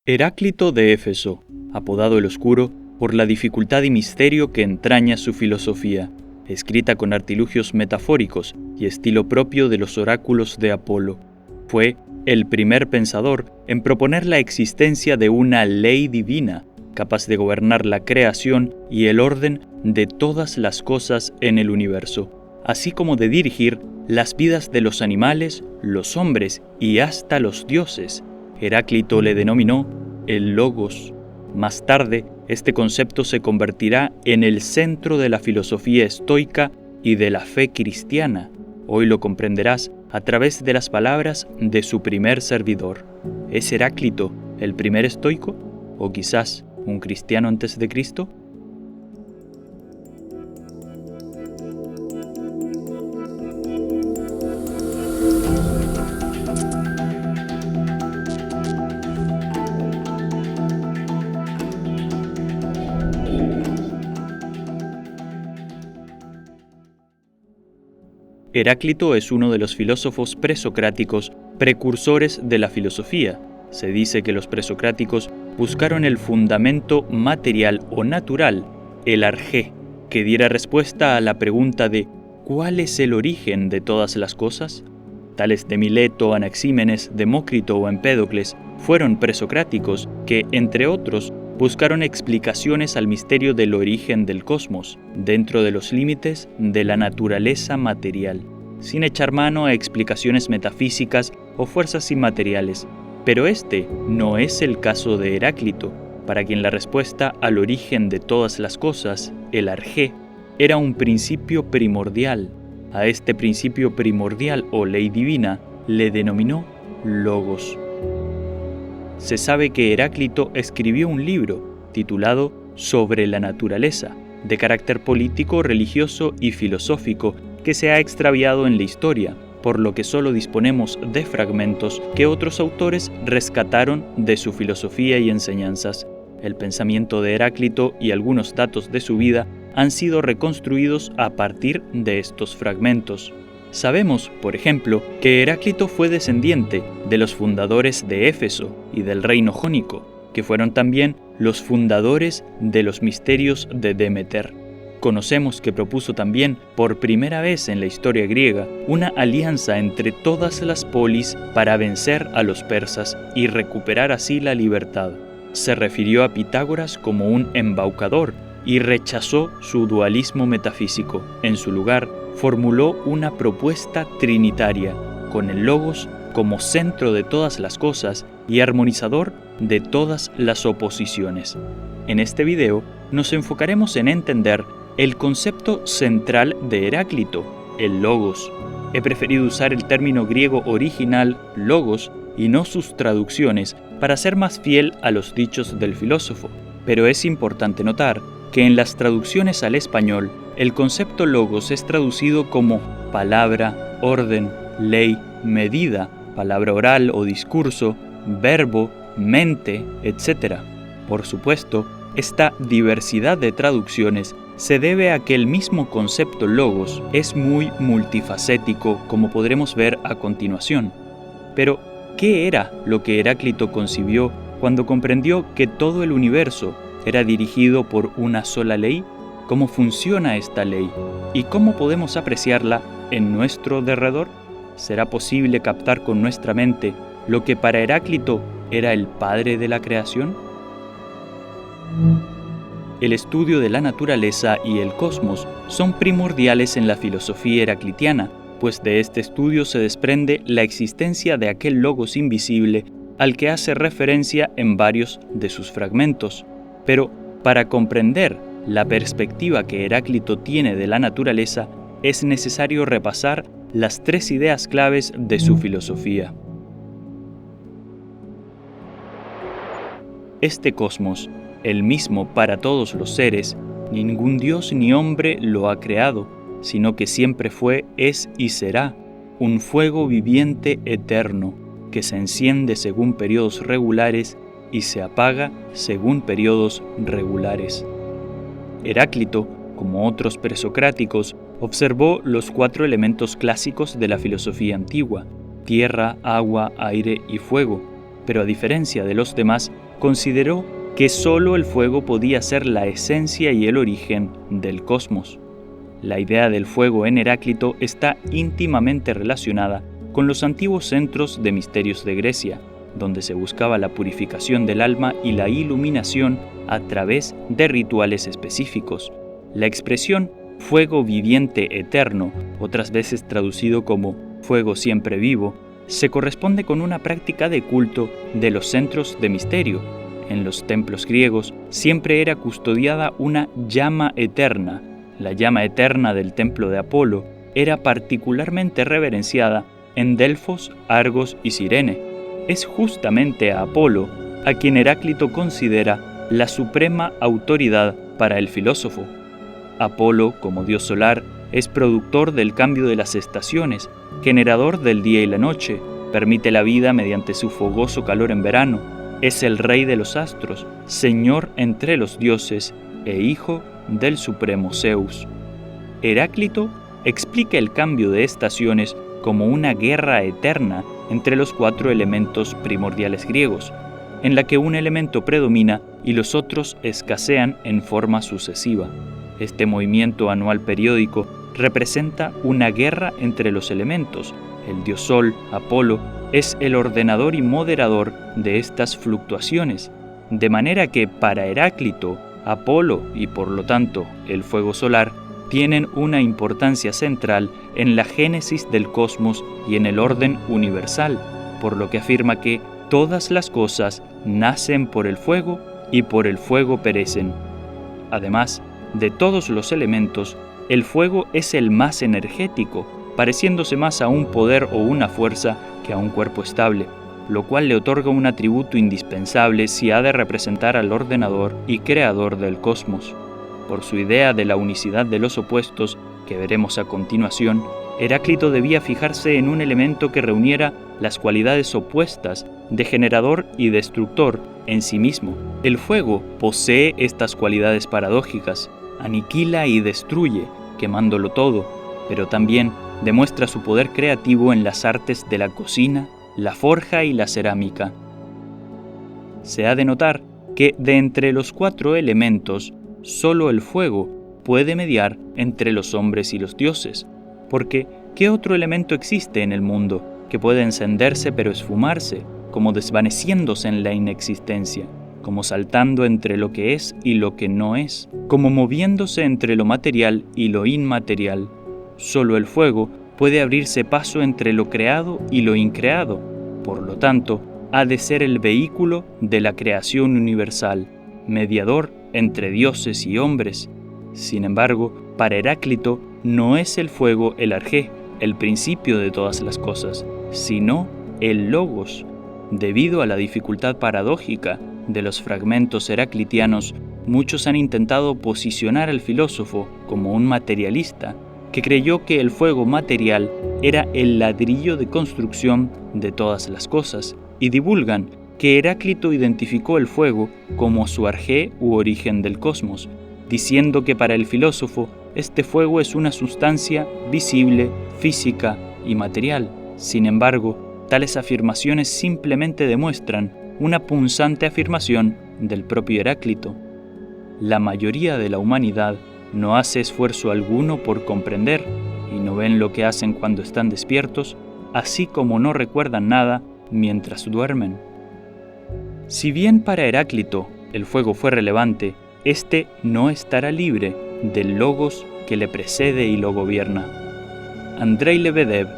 Heráclito de Éfeso, apodado el Oscuro por la dificultad y misterio que entraña su filosofía, escrita con artilugios metafóricos y estilo propio de los oráculos de Apolo. Fue el primer pensador en proponer la existencia de una ley divina, capaz de gobernar la creación y el orden de todas las cosas en el universo, así como de dirigir las vidas de los animales, los hombres y hasta los dioses. Heráclito le denominó el Logos. Más tarde, este concepto se convertirá en el centro de la filosofía estoica y de la fe cristiana. Hoy lo comprenderás a través de las palabras de su primer servidor. ¿Es Heráclito el primer estoico? ¿O quizás un cristiano antes de Cristo? Heráclito es uno de los filósofos presocráticos precursores de la filosofía. Se dice que los presocráticos buscaron el fundamento material o natural, el arjé, que diera respuesta a la pregunta de ¿cuál es el origen de todas las cosas? Tales de Mileto, Anaxímenes, Demócrito o Empédocles fueron presocráticos que, entre otros, buscaron explicaciones al misterio del origen del cosmos, dentro de los límites de la naturaleza material, sin echar mano a explicaciones metafísicas o fuerzas inmateriales. Pero este no es el caso de Heráclito, para quien la respuesta al origen de todas las cosas, el arjé, era un principio primordial. A este principio primordial o ley divina le denominó Logos. Se sabe que Heráclito escribió un libro titulado Sobre la naturaleza, de carácter político, religioso y filosófico, que se ha extraviado en la historia, por lo que solo disponemos de fragmentos que otros autores rescataron de su filosofía y enseñanzas. El pensamiento de Heráclito y algunos datos de su vida han sido reconstruidos a partir de estos fragmentos. Sabemos, por ejemplo, que Heráclito fue descendiente de los fundadores de Éfeso y del reino jónico, que fueron también los fundadores de los misterios de Demeter. Conocemos que propuso también, por primera vez en la historia griega, una alianza entre todas las polis para vencer a los persas y recuperar así la libertad. Se refirió a Pitágoras como un embaucador y rechazó su dualismo metafísico. En su lugar, formuló una propuesta trinitaria, con el Logos como centro de todas las cosas y armonizador de todas las oposiciones. En este video nos enfocaremos en entender el concepto central de Heráclito, el Logos. He preferido usar el término griego original Logos y no sus traducciones para ser más fiel a los dichos del filósofo, pero es importante notar que en las traducciones al español el concepto Logos es traducido como palabra, orden, ley, medida, palabra oral o discurso, verbo, mente, etc. Por supuesto, esta diversidad de traducciones se debe a que el mismo concepto Logos es muy multifacético, como podremos ver a continuación. Pero, ¿qué era lo que Heráclito concibió cuando comprendió que todo el universo era dirigido por una sola ley? ¿Cómo funciona esta ley? ¿Y cómo podemos apreciarla en nuestro derredor? ¿Será posible captar con nuestra mente lo que para Heráclito era el padre de la creación? El estudio de la naturaleza y el cosmos son primordiales en la filosofía heraclitiana, pues de este estudio se desprende la existencia de aquel Logos invisible al que hace referencia en varios de sus fragmentos. Pero para comprender la perspectiva que Heráclito tiene de la naturaleza, es necesario repasar las tres ideas claves de su filosofía. Este cosmos, el mismo para todos los seres, ningún dios ni hombre lo ha creado, sino que siempre fue, es y será, un fuego viviente eterno, que se enciende según periodos regulares y se apaga según periodos regulares. Heráclito, como otros presocráticos, observó los 4 elementos clásicos de la filosofía antigua: tierra, agua, aire y fuego, pero a diferencia de los demás, consideró que solo el fuego podía ser la esencia y el origen del cosmos. La idea del fuego en Heráclito está íntimamente relacionada con los antiguos centros de misterios de Grecia, donde se buscaba la purificación del alma y la iluminación a través de rituales específicos. La expresión fuego viviente eterno, otras veces traducido como fuego siempre vivo, se corresponde con una práctica de culto de los centros de misterio. En los templos griegos siempre era custodiada una llama eterna. La llama eterna del templo de Apolo era particularmente reverenciada en Delfos, Argos y Cirene. Es justamente a Apolo a quien Heráclito considera la suprema autoridad para el filósofo. Apolo, como dios solar, es productor del cambio de las estaciones, generador del día y la noche, permite la vida mediante su fogoso calor en verano, es el rey de los astros, señor entre los dioses e hijo del supremo Zeus. Heráclito explica el cambio de estaciones como una guerra eterna entre los 4 elementos primordiales griegos, en la que un elemento predomina y los otros escasean en forma sucesiva. Este movimiento anual periódico representa una guerra entre los elementos. El dios Sol, Apolo, es el ordenador y moderador de estas fluctuaciones, de manera que para Heráclito, Apolo y por lo tanto el fuego solar tienen una importancia central en la génesis del cosmos y en el orden universal, por lo que afirma que todas las cosas nacen por el fuego y por el fuego perecen. Además, de todos los elementos, el fuego es el más energético, pareciéndose más a un poder o una fuerza que a un cuerpo estable, lo cual le otorga un atributo indispensable si ha de representar al ordenador y creador del cosmos. Por su idea de la unicidad de los opuestos, que veremos a continuación, Heráclito debía fijarse en un elemento que reuniera las cualidades opuestas de generador y destructor en sí mismo. El fuego posee estas cualidades paradójicas, aniquila y destruye, quemándolo todo, pero también demuestra su poder creativo en las artes de la cocina, la forja y la cerámica. Se ha de notar que de entre los 4 elementos, solo el fuego puede mediar entre los hombres y los dioses, porque ¿qué otro elemento existe en el mundo que puede encenderse pero esfumarse, como desvaneciéndose en la inexistencia, como saltando entre lo que es y lo que no es, como moviéndose entre lo material y lo inmaterial? Solo el fuego puede abrirse paso entre lo creado y lo increado, por lo tanto, ha de ser el vehículo de la creación universal, mediador entre dioses y hombres. Sin embargo, para Heráclito no es el fuego el arjé, el principio de todas las cosas, sino el logos. Debido a la dificultad paradójica de los fragmentos heraclitianos, muchos han intentado posicionar al filósofo como un materialista, que creyó que el fuego material era el ladrillo de construcción de todas las cosas, y divulgan que Heráclito identificó el fuego como su arjé u origen del cosmos, diciendo que para el filósofo este fuego es una sustancia visible, física y material. Sin embargo, tales afirmaciones simplemente demuestran una punzante afirmación del propio Heráclito. La mayoría de la humanidad no hace esfuerzo alguno por comprender y no ven lo que hacen cuando están despiertos, así como no recuerdan nada mientras duermen. Si bien para Heráclito el fuego fue relevante, este no estará libre del logos que le precede y lo gobierna. Andrei Lebedev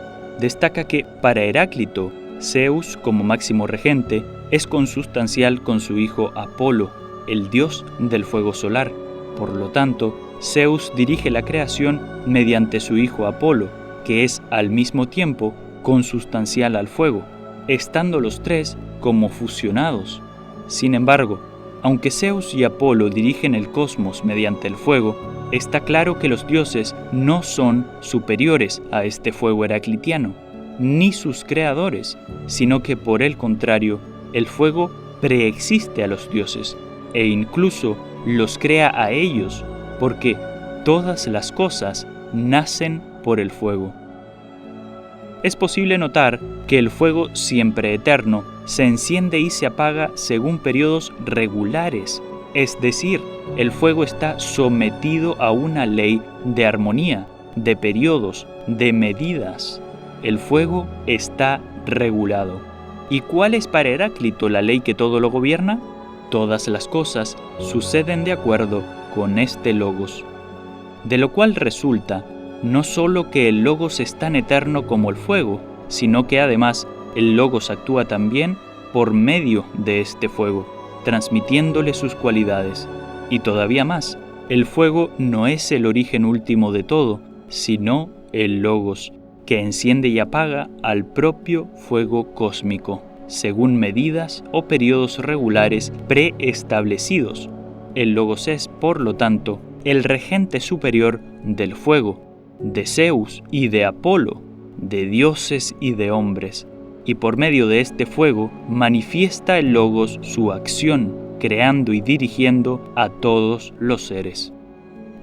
destaca que para Heráclito, Zeus como máximo regente es consustancial con su hijo Apolo, el dios del fuego solar. Por lo tanto, Zeus dirige la creación mediante su hijo Apolo, que es al mismo tiempo consustancial al fuego, estando los tres como fusionados. Sin embargo, aunque Zeus y Apolo dirigen el cosmos mediante el fuego, está claro que los dioses no son superiores a este fuego heraclitiano, ni sus creadores, sino que por el contrario, el fuego preexiste a los dioses e incluso los crea a ellos, porque todas las cosas nacen por el fuego. Es posible notar que el fuego siempre eterno se enciende y se apaga según periodos regulares, es decir, el fuego está sometido a una ley de armonía, de periodos, de medidas. El fuego está regulado. ¿Y cuál es para Heráclito la ley que todo lo gobierna? Todas las cosas suceden de acuerdo con este logos. De lo cual resulta no solo que el logos es tan eterno como el fuego, sino que además el logos actúa también por medio de este fuego, transmitiéndole sus cualidades. Y todavía más, el fuego no es el origen último de todo, sino el logos, que enciende y apaga al propio fuego cósmico, según medidas o periodos regulares preestablecidos. El logos es, por lo tanto, el regente superior del fuego, de Zeus y de Apolo, de dioses y de hombres, y por medio de este fuego manifiesta el logos su acción, creando y dirigiendo a todos los seres.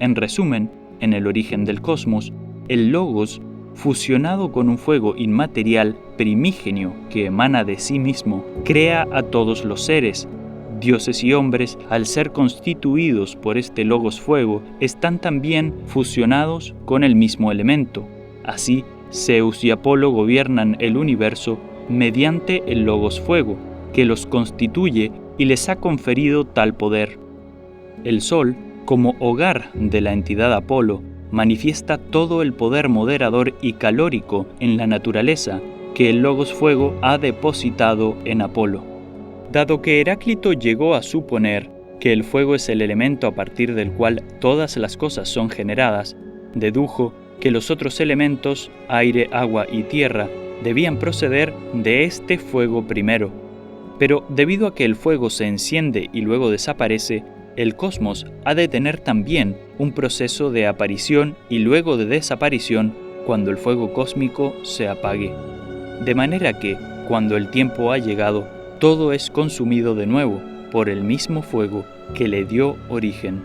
En resumen, en el origen del cosmos, el logos, fusionado con un fuego inmaterial primigenio que emana de sí mismo, crea a todos los seres. Dioses y hombres, al ser constituidos por este logos fuego, están también fusionados con el mismo elemento. Así, Zeus y Apolo gobiernan el universo mediante el logos fuego, que los constituye y les ha conferido tal poder. El Sol, como hogar de la entidad Apolo, manifiesta todo el poder moderador y calórico en la naturaleza que el logos fuego ha depositado en Apolo. Dado que Heráclito llegó a suponer que el fuego es el elemento a partir del cual todas las cosas son generadas, dedujo que los otros elementos, aire, agua y tierra, debían proceder de este fuego primero. Pero debido a que el fuego se enciende y luego desaparece, el cosmos ha de tener también un proceso de aparición y luego de desaparición cuando el fuego cósmico se apague. De manera que, cuando el tiempo ha llegado, todo es consumido de nuevo por el mismo fuego que le dio origen.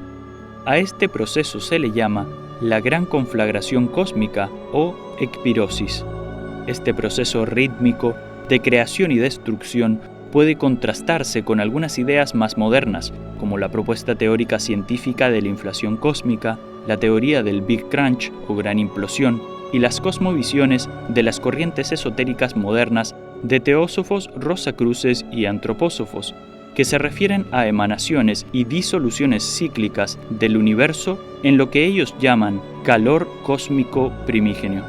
A este proceso se le llama la gran conflagración cósmica o ecpirosis. Este proceso rítmico de creación y destrucción puede contrastarse con algunas ideas más modernas, como la propuesta teórica científica de la inflación cósmica, la teoría del Big Crunch o gran implosión, y las cosmovisiones de las corrientes esotéricas modernas de teósofos, rosacruces y antropósofos, que se refieren a emanaciones y disoluciones cíclicas del universo en lo que ellos llaman calor cósmico primigenio.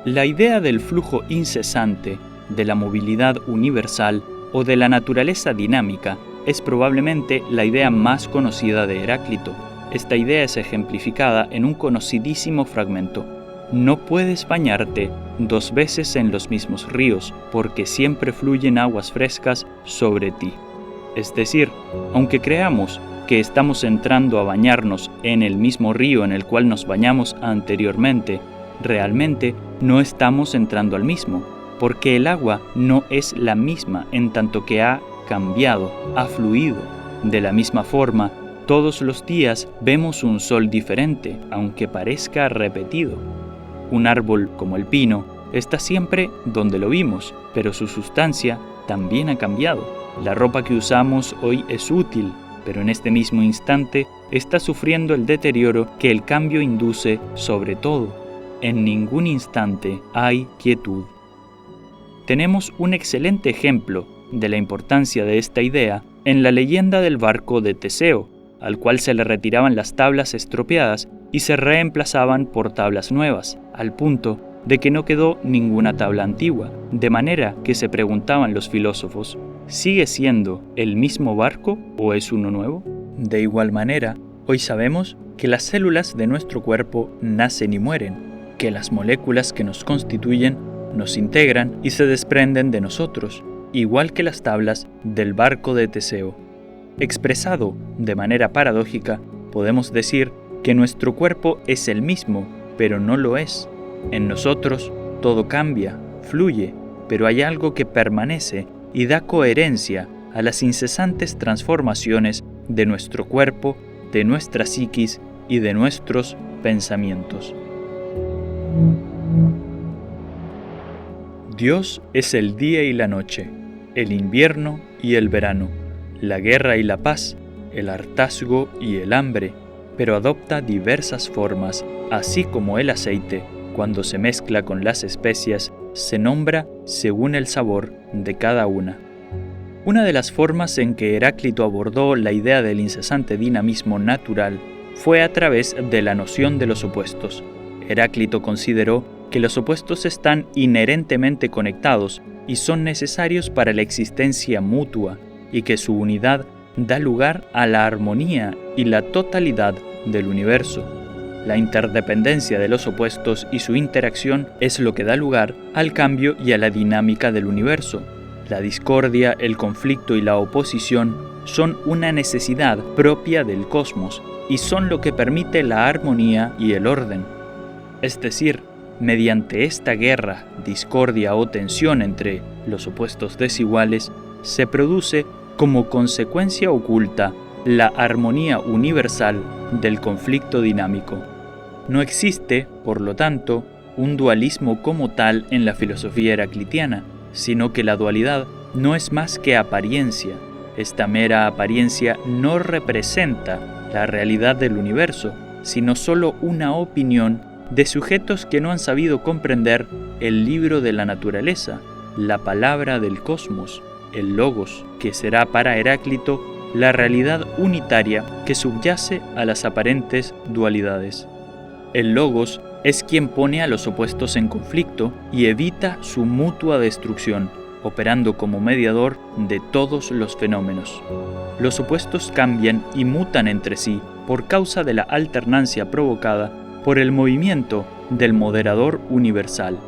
La idea del flujo incesante, de la movilidad universal o de la naturaleza dinámica es probablemente la idea más conocida de Heráclito. Esta idea es ejemplificada en un conocidísimo fragmento. No puedes bañarte 2 veces en los mismos ríos, porque siempre fluyen aguas frescas sobre ti. Es decir, aunque creamos que estamos entrando a bañarnos en el mismo río en el cual nos bañamos anteriormente, realmente no estamos entrando al mismo, porque el agua no es la misma en tanto que ha cambiado, ha fluido. De la misma forma, todos los días vemos un sol diferente, aunque parezca repetido. Un árbol como el pino está siempre donde lo vimos, pero su sustancia también ha cambiado. La ropa que usamos hoy es útil, pero en este mismo instante está sufriendo el deterioro que el cambio induce sobre todo. En ningún instante hay quietud. Tenemos un excelente ejemplo de la importancia de esta idea en la leyenda del barco de Teseo, al cual se le retiraban las tablas estropeadas y se reemplazaban por tablas nuevas, al punto de que no quedó ninguna tabla antigua, de manera que se preguntaban los filósofos, ¿sigue siendo el mismo barco o es uno nuevo? De igual manera, hoy sabemos que las células de nuestro cuerpo nacen y mueren, que las moléculas que nos constituyen nos integran y se desprenden de nosotros, igual que las tablas del barco de Teseo. Expresado de manera paradójica, podemos decir que nuestro cuerpo es el mismo, pero no lo es. En nosotros todo cambia, fluye, pero hay algo que permanece y da coherencia a las incesantes transformaciones de nuestro cuerpo, de nuestra psiquis y de nuestros pensamientos. Dios es el día y la noche, el invierno y el verano, la guerra y la paz, el hartazgo y el hambre, pero adopta diversas formas, así como el aceite, cuando se mezcla con las especias, se nombra según el sabor de cada una. Una de las formas en que Heráclito abordó la idea del incesante dinamismo natural fue a través de la noción de los opuestos. Heráclito consideró que los opuestos están inherentemente conectados y son necesarios para la existencia mutua, y que su unidad da lugar a la armonía y la totalidad del universo. La interdependencia de los opuestos y su interacción es lo que da lugar al cambio y a la dinámica del universo. La discordia, el conflicto y la oposición son una necesidad propia del cosmos y son lo que permite la armonía y el orden. Es decir, mediante esta guerra, discordia o tensión entre los opuestos desiguales, se produce como consecuencia oculta la armonía universal del conflicto dinámico. No existe, por lo tanto, un dualismo como tal en la filosofía heraclitiana, sino que la dualidad no es más que apariencia. Esta mera apariencia no representa la realidad del universo, sino solo una opinión de sujetos que no han sabido comprender el libro de la naturaleza, la palabra del cosmos, el logos, que será para Heráclito la realidad unitaria que subyace a las aparentes dualidades. El logos es quien pone a los opuestos en conflicto y evita su mutua destrucción, operando como mediador de todos los fenómenos. Los opuestos cambian y mutan entre sí por causa de la alternancia provocada por el movimiento del moderador universal.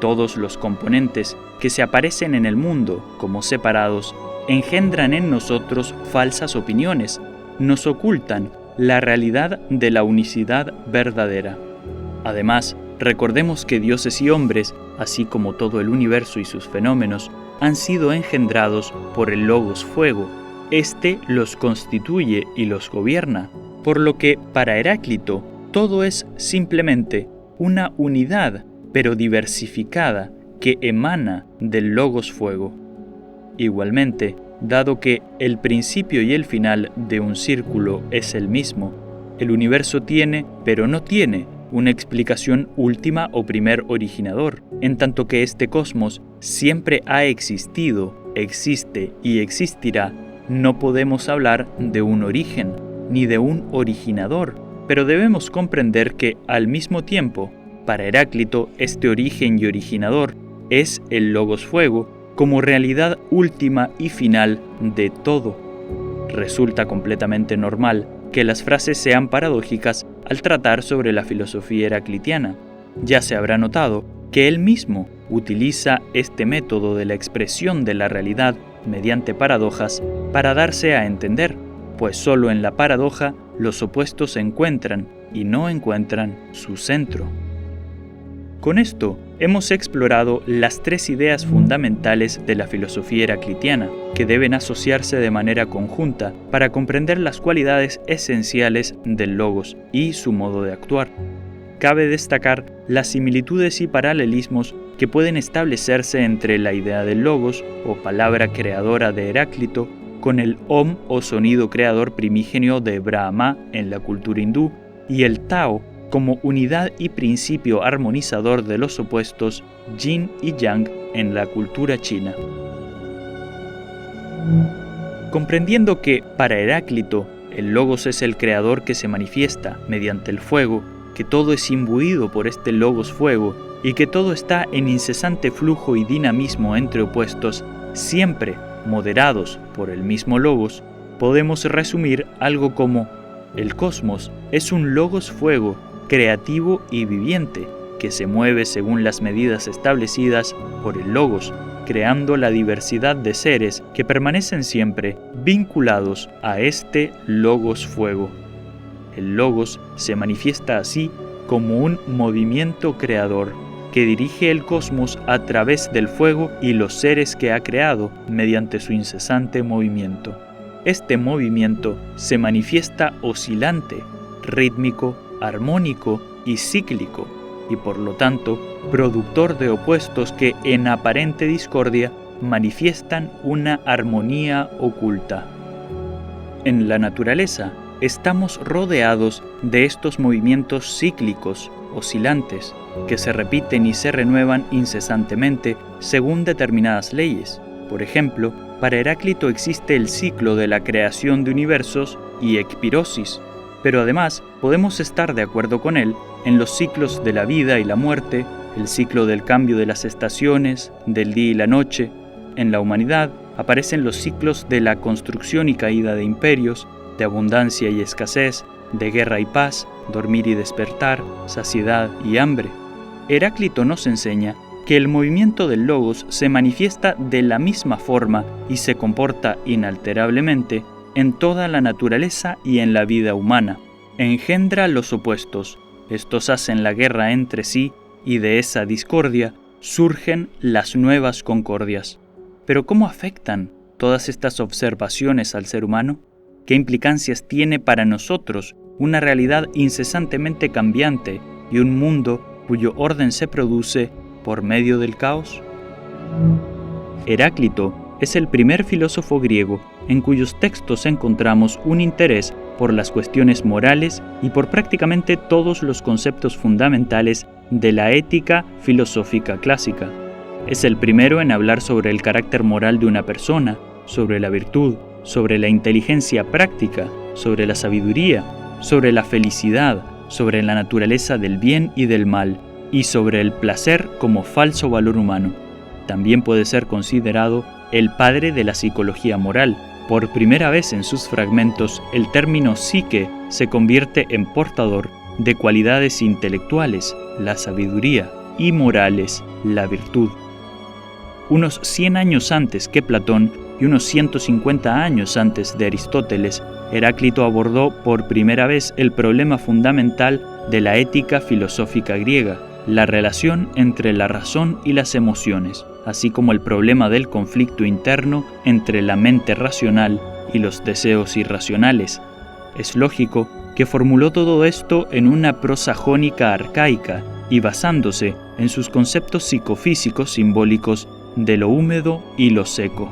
Todos los componentes que se aparecen en el mundo como separados engendran en nosotros falsas opiniones, nos ocultan la realidad de la unicidad verdadera. Además, recordemos que dioses y hombres, así como todo el universo y sus fenómenos, han sido engendrados por el Logos Fuego. Este los constituye y los gobierna, por lo que para Heráclito todo es simplemente una unidad, pero diversificada, que emana del Logos Fuego. Igualmente, dado que el principio y el final de un círculo es el mismo, el universo tiene, pero no tiene, una explicación última o primer originador, en tanto que este cosmos siempre ha existido, existe y existirá. No podemos hablar de un origen, ni de un originador, pero debemos comprender que, al mismo tiempo, para Heráclito, este origen y originador es el Logos Fuego como realidad última y final de todo. Resulta completamente normal que las frases sean paradójicas al tratar sobre la filosofía heraclitiana. Ya se habrá notado que él mismo utiliza este método de la expresión de la realidad mediante paradojas para darse a entender, pues solo en la paradoja los opuestos se encuentran y no encuentran su centro. Con esto, hemos explorado las tres ideas fundamentales de la filosofía heraclitiana, que deben asociarse de manera conjunta para comprender las cualidades esenciales del logos y su modo de actuar. Cabe destacar las similitudes y paralelismos que pueden establecerse entre la idea del logos, o palabra creadora de Heráclito, con el Om o sonido creador primigenio de Brahma en la cultura hindú, y el Tao como unidad y principio armonizador de los opuestos Yin y Yang en la cultura china. Comprendiendo que, para Heráclito, el Logos es el creador que se manifiesta mediante el fuego, que todo es imbuido por este Logos fuego y que todo está en incesante flujo y dinamismo entre opuestos, siempre moderados por el mismo Logos, podemos resumir algo como: el cosmos es un Logos fuego creativo y viviente, que se mueve según las medidas establecidas por el Logos, creando la diversidad de seres que permanecen siempre vinculados a este Logos fuego. El Logos se manifiesta así como un movimiento creador que dirige el cosmos a través del fuego y los seres que ha creado mediante su incesante movimiento. Este movimiento se manifiesta oscilante, rítmico, armónico y cíclico, y por lo tanto productor de opuestos que en aparente discordia manifiestan una armonía oculta. En la naturaleza estamos rodeados de estos movimientos cíclicos, oscilantes, que se repiten y se renuevan incesantemente según determinadas leyes. Por ejemplo, para Heráclito existe el ciclo de la creación de universos y ekpirosis, pero además podemos estar de acuerdo con él en los ciclos de la vida y la muerte, el ciclo del cambio de las estaciones, del día y la noche. En la humanidad aparecen los ciclos de la construcción y caída de imperios, de abundancia y escasez, de guerra y paz, dormir y despertar, saciedad y hambre. Heráclito nos enseña que el movimiento del logos se manifiesta de la misma forma y se comporta inalterablemente en toda la naturaleza y en la vida humana. Engendra los opuestos, estos hacen la guerra entre sí y de esa discordia surgen las nuevas concordias. Pero ¿cómo afectan todas estas observaciones al ser humano? ¿Qué implicancias tiene para nosotros una realidad incesantemente cambiante y un mundo cuyo orden se produce por medio del caos? Heráclito es el primer filósofo griego en cuyos textos encontramos un interés por las cuestiones morales y por prácticamente todos los conceptos fundamentales de la ética filosófica clásica. Es el primero en hablar sobre el carácter moral de una persona, sobre la virtud, sobre la inteligencia práctica, sobre la sabiduría, sobre la felicidad, sobre la naturaleza del bien y del mal, y sobre el placer como falso valor humano. También puede ser considerado el padre de la psicología moral. Por primera vez en sus fragmentos, el término psique se convierte en portador de cualidades intelectuales, la sabiduría, y morales, la virtud. Unos 100 años antes que Platón y unos 150 años antes de Aristóteles, Heráclito abordó por primera vez el problema fundamental de la ética filosófica griega, la relación entre la razón y las emociones, así como el problema del conflicto interno entre la mente racional y los deseos irracionales. Es lógico que formuló todo esto en una prosa jónica arcaica y basándose en sus conceptos psicofísicos simbólicos de lo húmedo y lo seco.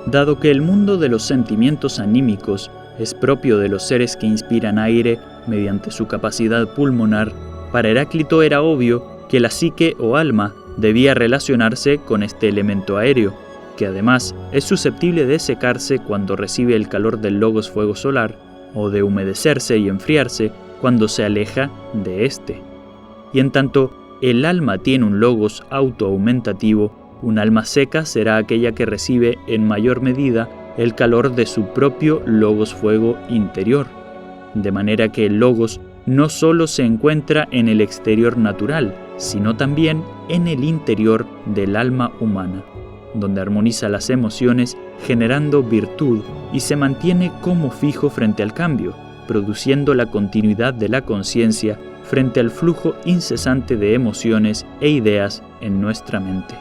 Dado que el mundo de los sentimientos anímicos es propio de los seres que inspiran aire mediante su capacidad pulmonar, para Heráclito era obvio que la psique o alma debía relacionarse con este elemento aéreo, que además es susceptible de secarse cuando recibe el calor del logos fuego solar, o de humedecerse y enfriarse cuando se aleja de éste. Y en tanto el alma tiene un logos autoaumentativo, un alma seca será aquella que recibe en mayor medida el calor de su propio logos fuego interior, de manera que el logos no solo se encuentra en el exterior natural, sino también en el interior del alma humana, donde armoniza las emociones generando virtud y se mantiene como fijo frente al cambio, produciendo la continuidad de la conciencia frente al flujo incesante de emociones e ideas en nuestra mente.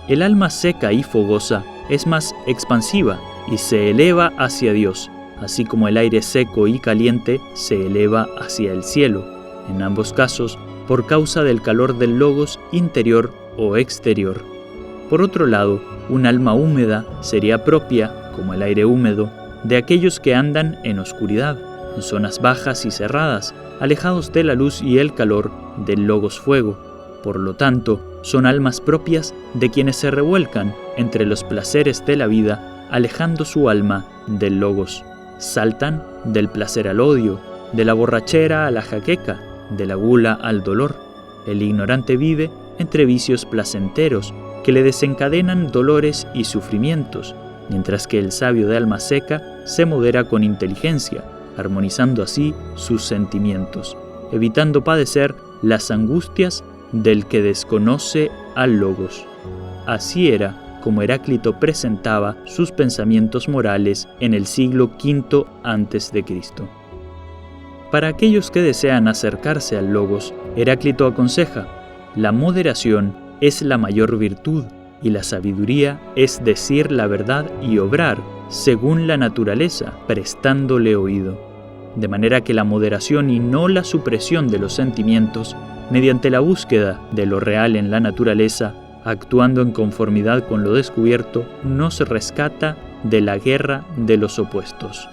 El alma seca y fogosa es más expansiva y se eleva hacia Dios, así como el aire seco y caliente se eleva hacia el cielo, en ambos casos por causa del calor del logos interior o exterior. Por otro lado, un alma húmeda sería propia, como el aire húmedo, de aquellos que andan en oscuridad, en zonas bajas y cerradas, alejados de la luz y el calor del logos fuego. Por lo tanto, son almas propias de quienes se revuelcan entre los placeres de la vida, alejando su alma del logos. Saltan del placer al odio, de la borrachera a la jaqueca, de la gula al dolor. El ignorante vive entre vicios placenteros que le desencadenan dolores y sufrimientos, mientras que el sabio de alma seca se modera con inteligencia, armonizando así sus sentimientos, evitando padecer las angustias del que desconoce al logos. Así era como Heráclito presentaba sus pensamientos morales en el siglo V a.C. Para aquellos que desean acercarse al logos, Heráclito aconseja: la moderación es la mayor virtud y la sabiduría es decir la verdad y obrar según la naturaleza, prestándole oído. De manera que la moderación y no la supresión de los sentimientos mediante la búsqueda de lo real en la naturaleza, actuando en conformidad con lo descubierto, nos rescata de la guerra de los opuestos.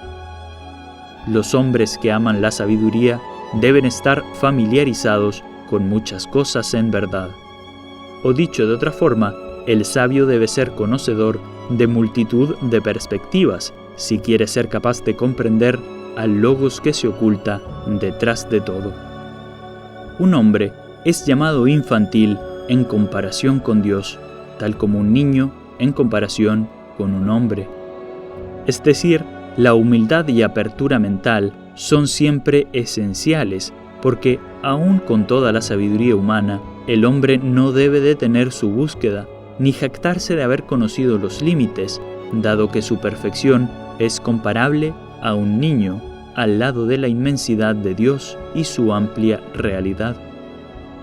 Los hombres que aman la sabiduría deben estar familiarizados con muchas cosas en verdad. O dicho de otra forma, el sabio debe ser conocedor de multitud de perspectivas si quiere ser capaz de comprender al logos que se oculta detrás de todo. Un hombre es llamado infantil en comparación con Dios, tal como un niño en comparación con un hombre. Es decir, la humildad y apertura mental son siempre esenciales, porque aun con toda la sabiduría humana, el hombre no debe detener su búsqueda, ni jactarse de haber conocido los límites, dado que su perfección es comparable a un niño al lado de la inmensidad de Dios y su amplia realidad.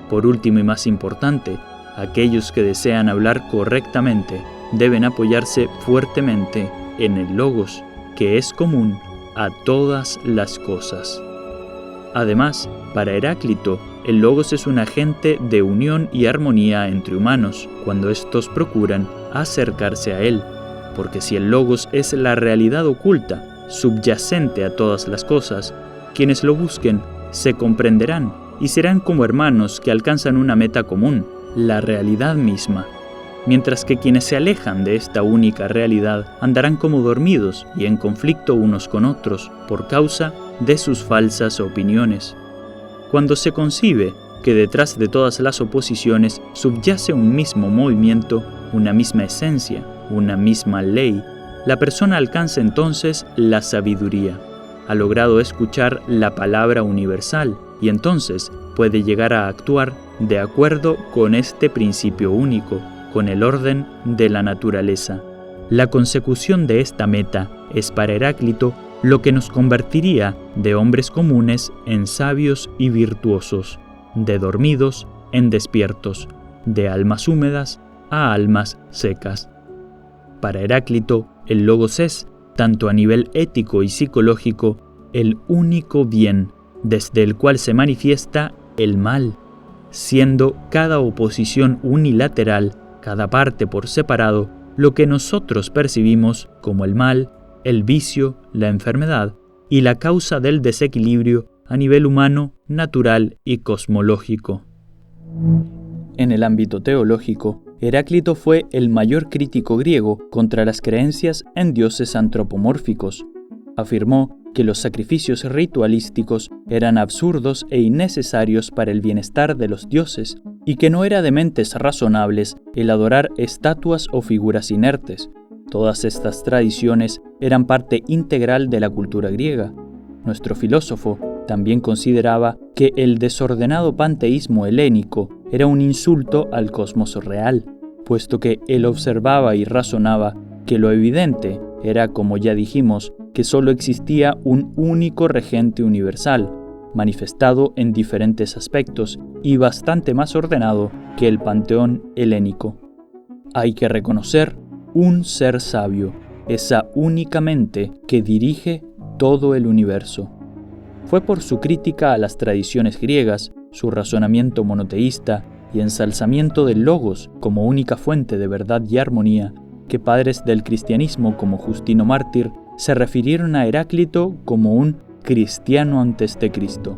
Por último y más importante, aquellos que desean hablar correctamente deben apoyarse fuertemente en el Logos, que es común a todas las cosas. Además, para Heráclito, el Logos es un agente de unión y armonía entre humanos, cuando éstos procuran acercarse a él, porque si el Logos es la realidad oculta, subyacente a todas las cosas, quienes lo busquen se comprenderán y serán como hermanos que alcanzan una meta común, la realidad misma, mientras que quienes se alejan de esta única realidad andarán como dormidos y en conflicto unos con otros por causa de sus falsas opiniones. Cuando se concibe que detrás de todas las oposiciones subyace un mismo movimiento, una misma esencia, una misma ley, la persona alcanza entonces la sabiduría. Ha logrado escuchar la palabra universal y entonces puede llegar a actuar de acuerdo con este principio único, con el orden de la naturaleza. La consecución de esta meta es para Heráclito lo que nos convertiría de hombres comunes en sabios y virtuosos, de dormidos en despiertos, de almas húmedas a almas secas. Para Heráclito, el Logos es, tanto a nivel ético y psicológico, el único bien, desde el cual se manifiesta el mal, siendo cada oposición unilateral, cada parte por separado, lo que nosotros percibimos como el mal, el vicio, la enfermedad y la causa del desequilibrio a nivel humano, natural y cosmológico. En el ámbito teológico, Heráclito fue el mayor crítico griego contra las creencias en dioses antropomórficos. Afirmó que los sacrificios ritualísticos eran absurdos e innecesarios para el bienestar de los dioses y que no era de mentes razonables el adorar estatuas o figuras inertes. Todas estas tradiciones eran parte integral de la cultura griega. Nuestro filósofo también consideraba que el desordenado panteísmo helénico era un insulto al cosmos real, puesto que él observaba y razonaba que lo evidente era, como ya dijimos, que solo existía un único regente universal, manifestado en diferentes aspectos y bastante más ordenado que el panteón helénico. Hay que reconocer un ser sabio, esa única mente que dirige todo el universo. Fue por su crítica a las tradiciones griegas, su razonamiento monoteísta y ensalzamiento del Logos como única fuente de verdad y armonía, que padres del cristianismo como Justino Mártir se refirieron a Heráclito como un cristiano antes de Cristo.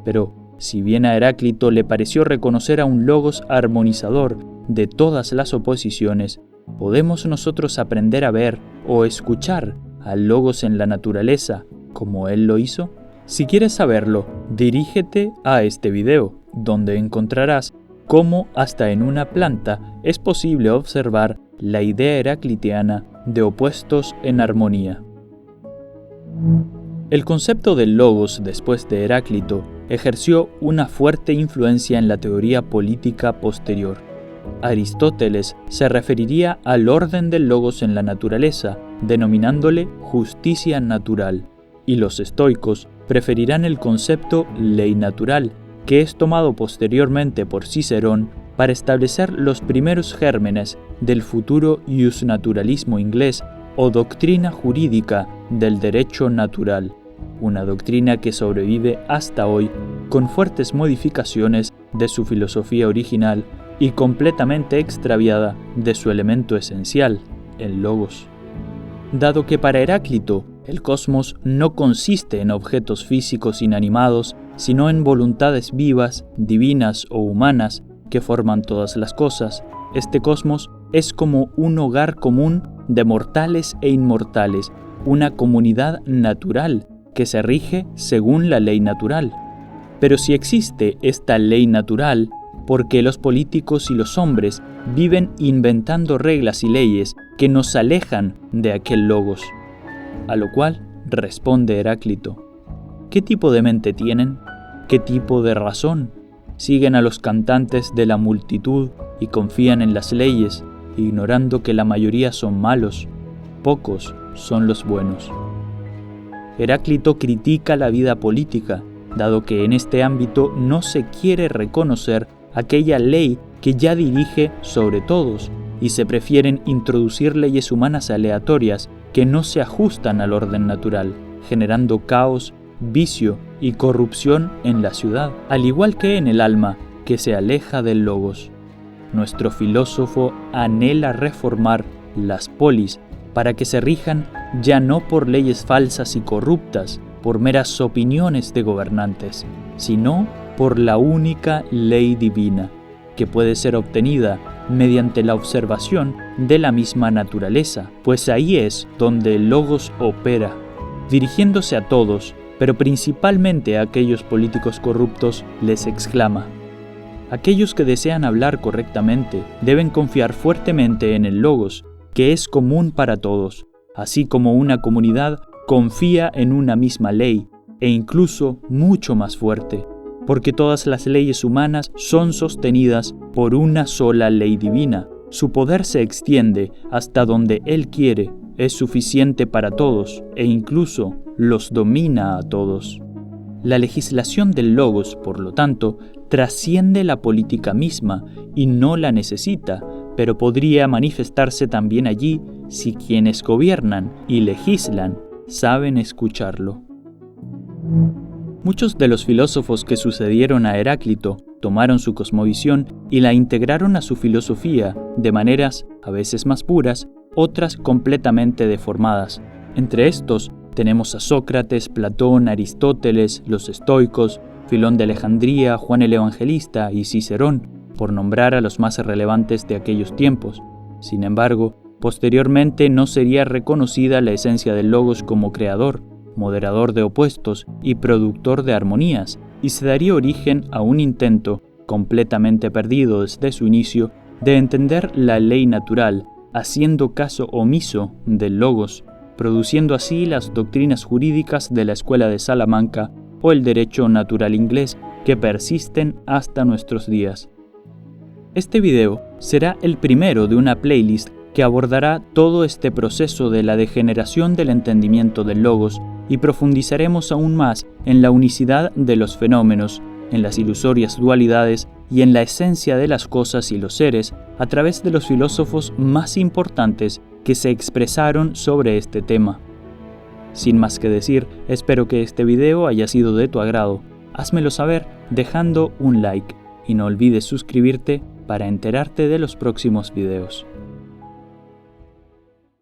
Pero, si bien a Heráclito le pareció reconocer a un Logos armonizador de todas las oposiciones, ¿podemos nosotros aprender a ver o escuchar al Logos en la naturaleza como él lo hizo? Si quieres saberlo, dirígete a este video, donde encontrarás cómo hasta en una planta es posible observar la idea heraclitiana de opuestos en armonía. El concepto del Logos después de Heráclito ejerció una fuerte influencia en la teoría política posterior. Aristóteles se referiría al orden del Logos en la naturaleza, denominándole justicia natural, y los estoicos preferirán el concepto ley natural, que es tomado posteriormente por Cicerón para establecer los primeros gérmenes del futuro iusnaturalismo inglés o doctrina jurídica del derecho natural, una doctrina que sobrevive hasta hoy con fuertes modificaciones de su filosofía original y completamente extraviada de su elemento esencial, el logos. Dado que para Heráclito el cosmos no consiste en objetos físicos inanimados, sino en voluntades vivas, divinas o humanas que forman todas las cosas, este cosmos es como un hogar común de mortales e inmortales, una comunidad natural que se rige según la ley natural. Pero si existe esta ley natural, ¿por qué los políticos y los hombres viven inventando reglas y leyes que nos alejan de aquel logos? A lo cual responde Heráclito: ¿qué tipo de mente tienen? ¿Qué tipo de razón? Siguen a los cantantes de la multitud y confían en las leyes, ignorando que la mayoría son malos, pocos son los buenos. Heráclito critica la vida política, dado que en este ámbito no se quiere reconocer aquella ley que ya dirige sobre todos, y se prefieren introducir leyes humanas aleatorias que no se ajustan al orden natural, generando caos, vicio y corrupción en la ciudad, al igual que en el alma que se aleja del logos. Nuestro filósofo anhela reformar las polis para que se rijan ya no por leyes falsas y corruptas, por meras opiniones de gobernantes, sino por la única ley divina, que puede ser obtenida mediante la observación de la misma naturaleza, pues ahí es donde el logos opera, dirigiéndose a todos, pero principalmente a aquellos políticos corruptos, les exclama: aquellos que desean hablar correctamente deben confiar fuertemente en el logos, que es común para todos, así como una comunidad confía en una misma ley, e incluso mucho más fuerte, porque todas las leyes humanas son sostenidas por una sola ley divina. Su poder se extiende hasta donde Él quiere, es suficiente para todos, e incluso los domina a todos. La legislación del logos, por lo tanto, trasciende la política misma y no la necesita, pero podría manifestarse también allí si quienes gobiernan y legislan saben escucharlo. Muchos de los filósofos que sucedieron a Heráclito tomaron su cosmovisión y la integraron a su filosofía de maneras a veces más puras, otras completamente deformadas. Entre estos tenemos a Sócrates, Platón, Aristóteles, los estoicos, Filón de Alejandría, Juan el Evangelista y Cicerón, por nombrar a los más relevantes de aquellos tiempos. Sin embargo, posteriormente no sería reconocida la esencia del logos como creador, moderador de opuestos y productor de armonías, y se daría origen a un intento, completamente perdido desde su inicio, de entender la ley natural, haciendo caso omiso del logos, produciendo así las doctrinas jurídicas de la Escuela de Salamanca o el derecho natural inglés que persisten hasta nuestros días. Este video será el primero de una playlist que abordará todo este proceso de la degeneración del entendimiento del logos y profundizaremos aún más en la unicidad de los fenómenos, en las ilusorias dualidades y en la esencia de las cosas y los seres a través de los filósofos más importantes que se expresaron sobre este tema. Sin más que decir, espero que este video haya sido de tu agrado. Házmelo saber dejando un like y no olvides suscribirte para enterarte de los próximos videos.